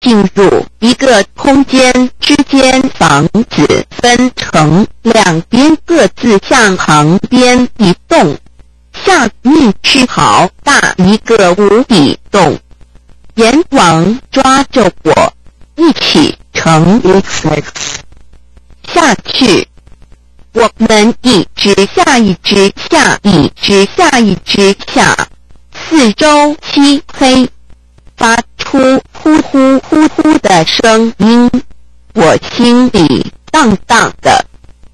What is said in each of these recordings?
进入一个空间之间，房子分成两边，各自向旁边移动，下面是好大一个无底洞。阎王抓着我一起乘 XX 下去，我们一直下一直下，一直下一直下，四周漆黑，发出呼呼呼呼的声音，我心里荡荡的，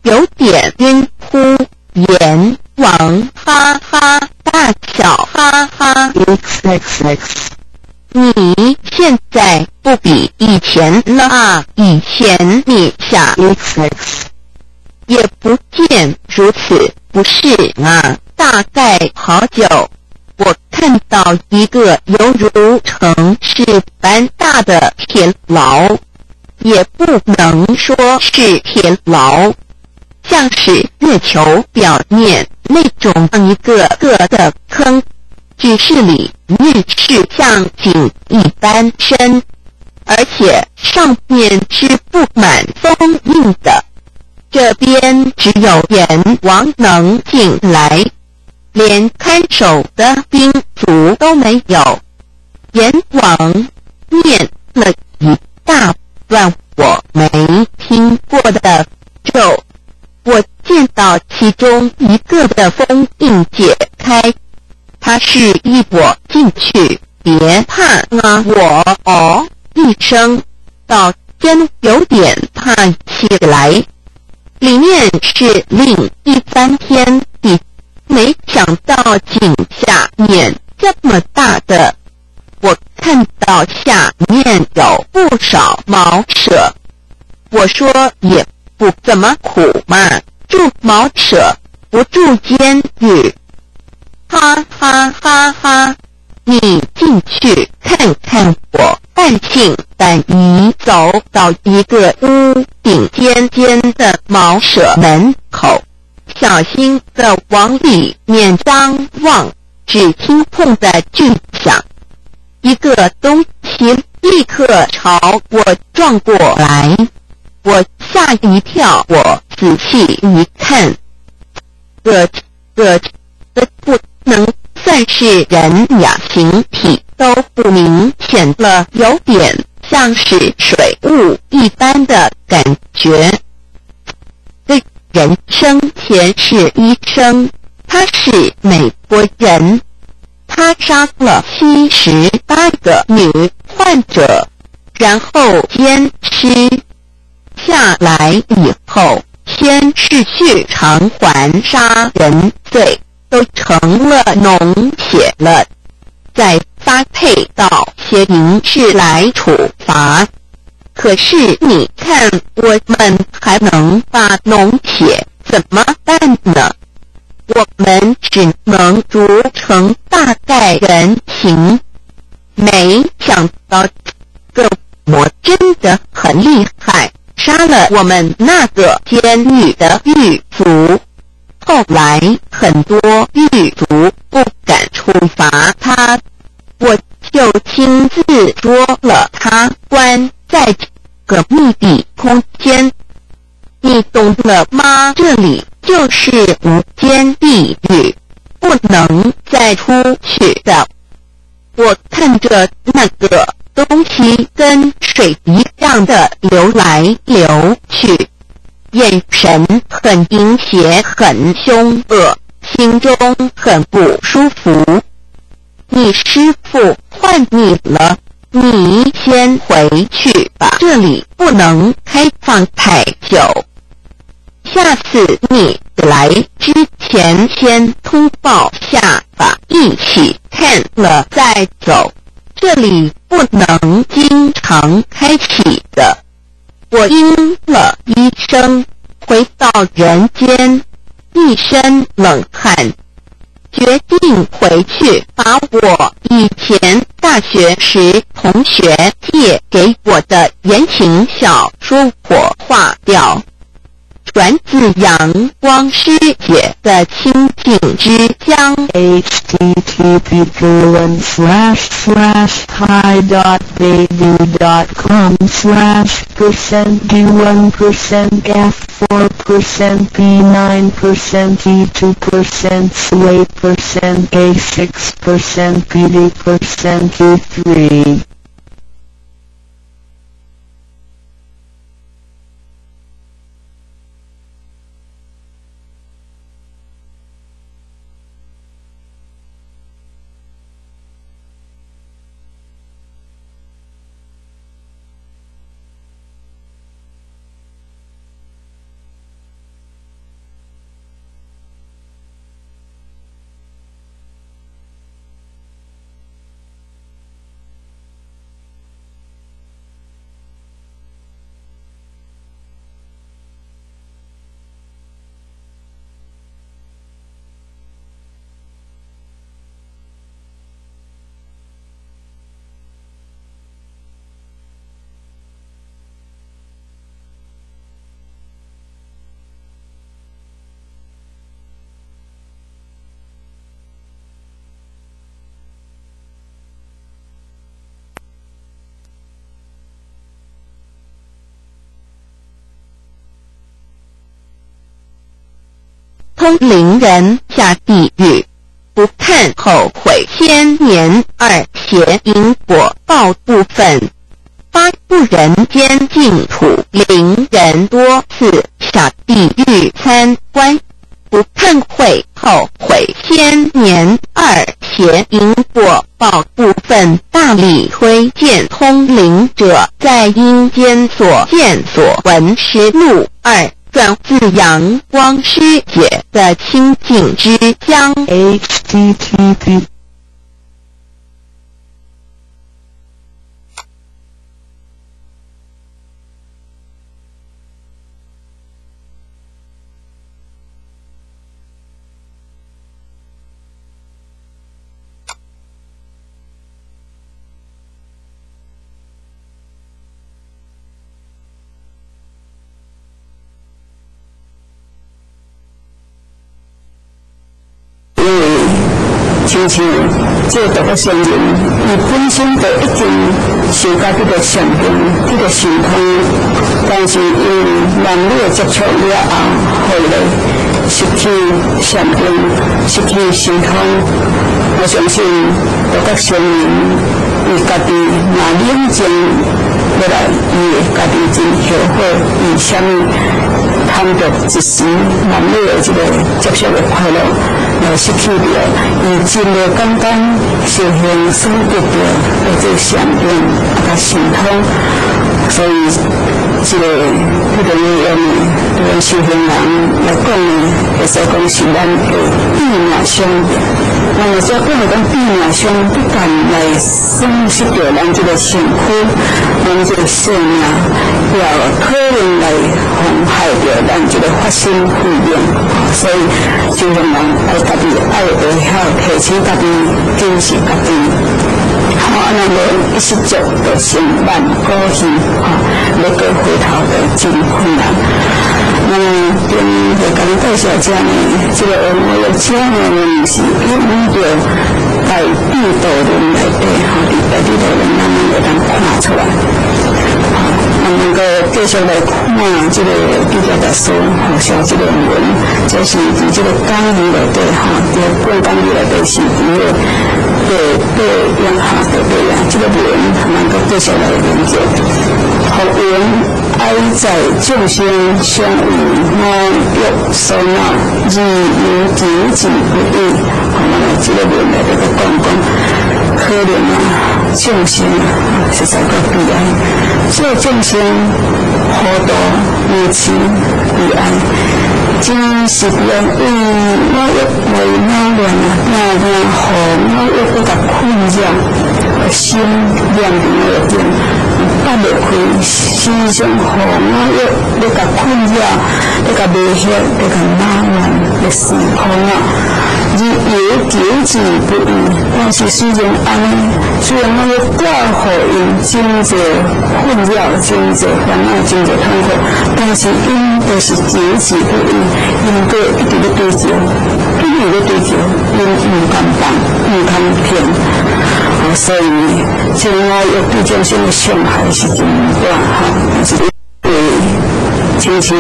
有点晕乎。阎王哈哈大笑，哈哈 XXX。你现在不比以前了啊！以前你下 XX 也不见如此，不是啊？大概好久，我看到一个犹如城市般大的铁牢，也不能说是铁牢，像是月球表面那种一个个的坑，只是里面是像井一般深，而且上面是布满封印的。这边只有阎王能进来，连看守的兵卒都没有。阎王念了一大段我没听过的咒，我见到其中一个的封印解开，他示意我进去，别怕啊！我哦一声，倒真有点怕起来。里面是另一番天地，没想到井下面这么大的，我看到下面有不少茅舍。我说也不怎么苦嘛，住茅舍不住监狱。哈哈哈哈！你进去看看我。半信半疑走到一个屋顶尖尖的茅舍门口，小心地往里面张望，只听砰的巨响，一个东西立刻朝我撞过来，我吓一跳，我仔细一看，这不能算是人呀，形体都不明显了，有点像是水雾一般的感觉。这人生前是医生，他是美国人，他杀了78个女患者，然后奸尸下来以后，先是去偿还杀人罪，都成了脓血了，再发配到刑事来处罚。可是你看，我们还能把脓血怎么办呢？我们只能逐成大概人刑。没想到这魔真的很厉害，杀了我们那个监狱的狱卒。后来很多狱卒不敢处罚他，我就亲自捉了他，关在个密闭空间。你懂了吗？这里就是无间地狱，不能再出去的。我看着那个东西跟水一样的流来流去，眼神很阴邪，很凶恶，心中很不舒服。你师父换你了，你先回去吧，这里不能开放太久。下次你来之前先通报下吧，一起看了再走，这里不能经常开启的。我应了一声，回到人间，一身冷汗，决定回去把我以前大学时同学借给我的言情小说火化掉。源自阳光世界的清净之江。http://hide.baby.com/%B1%F4%B9%E2%C3%. 通灵人下地狱，不看后悔千年。2谐因果报部分，8不人间净土，灵人多次下地狱。3观不看会后悔千年。2谐因果报部分，大力推荐通灵者在阴间所见所闻实录。2转自阳光世界的清净之江。http:// 亲像这大个圣人，伊本身就已经受到这个上天、这个神通，但是因为男女接触了后，后来失去上天、失去神通。我相信大个圣人，伊家己若冷静落来，伊会家己真后悔，以啥物贪着一时男女的这个接触的快乐。失去了，伊真的刚刚修行所得到的这上天甲神通，所以这个用对修行人来讲呢，会使讲是咱的避命伤。那么说，讲讲避命伤，不但来损失掉咱这个身躯，咱这个性命，也可能来妨害掉咱这个发心慧命。所以修行人爱家己爱会晓提醒家己，坚持家己。那么一失足就成万古恨，要过回头就真困难。那么跟会跟你介绍这呢，这个我的这呢，不是一五着在地道人内底，在地道人咱们会当看出来。我们个继续来看这个比较的书，像这个文，这是伫这个讲义内底在本讲义内底是伫个对用下对呀，这个文我们个继续来研究。学员爱在众生相遇，我欲所恼，而有久止不已。我们这个文内底个讲。可怜啊，众生啊，实在个悲哀。这众生好多无情悲哀，真是人我欲为哪样啊？哪样好？我欲不甲困扰，心念的定，拔不开，思想好，我欲甲困扰，要甲迷惑，要甲哪样的时空啊？日夜纠结不已。但是虽然我要挂互因真侪困扰、真侪烦恼、真侪痛苦，但是因都是纠结不已，因个一直在追求，因唔甘放，唔甘偏。所以，像我有对众生的伤害是真大但是亲像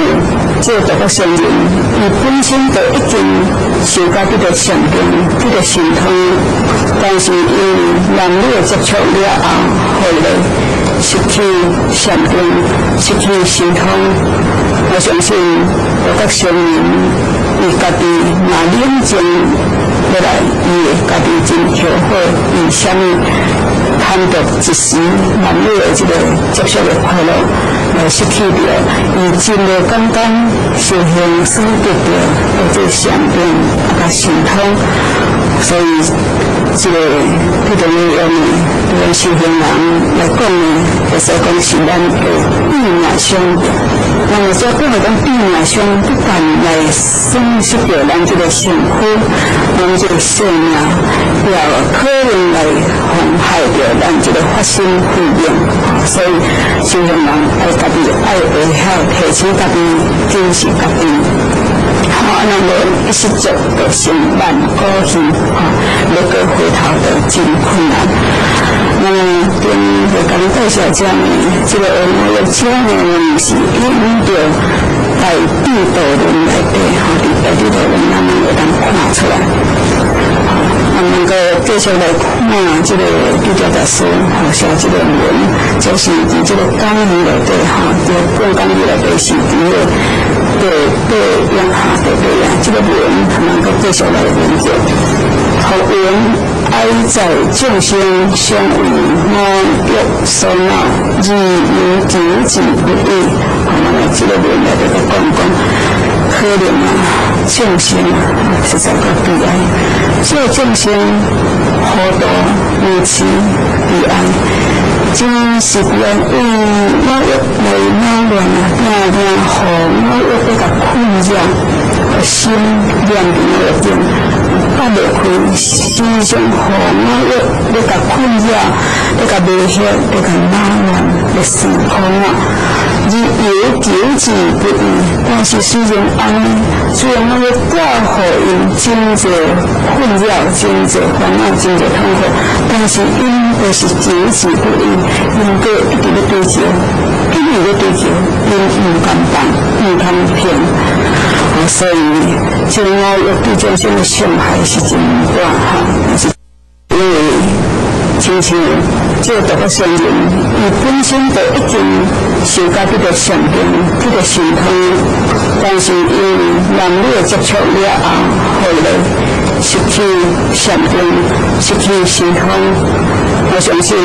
这大个圣人，伊本身就已经受到这个上边、这个神通，但是因男女接触了后，后来失去上边、失去神通。我相信大个圣人，伊家己嘛冷静落来，伊会家己真调好，以什么贪得一时男女的这个接触的快乐来失去掉，伊真的刚刚修行所得到的这上边啊神通，所以这个对我们对修行人来讲呢，就是讲是咱的意念上，那么说不能讲意念上不但来损失掉咱这个身躯，咱这个生命，也可能来妨害掉咱这个发生费用，所以修行人爱家己爱会晓提醒家己，珍惜家己。那么一时做就成万古恨，那个回头就真困难。那么跟会跟介绍这样这个我要这样的是引着在地道人来对在地道人咱们会当看出来。能够继续来看这个地道大师写这个文，就是在这个讲义内底在讲讲义内底是对养下对这个文能够继续来研究。学文爱在众生相为我欲所恼，日夜纠结不已。那么这个文内底讲可能众生实在个悲哀，这众生好多无情悲哀，真是别人为我欲来恼乱好我欲被甲困扰，心念面内定，打落开，时常好我欲甲困扰，欲甲威胁，欲甲恼乱，欲死空日夜纠结不已。但是虽然我要挂互因真侪困扰、真侪烦恼、真侪痛苦，但是因都是纠结不已，因个一直在追求，因唔甘放，唔甘偏。所以，像我有对众生的伤害是真大因为亲像这大个圣人，伊本身就已经受到这个上边、这个神通，但是因男女接触了后来失去上边、失去神通，我相信。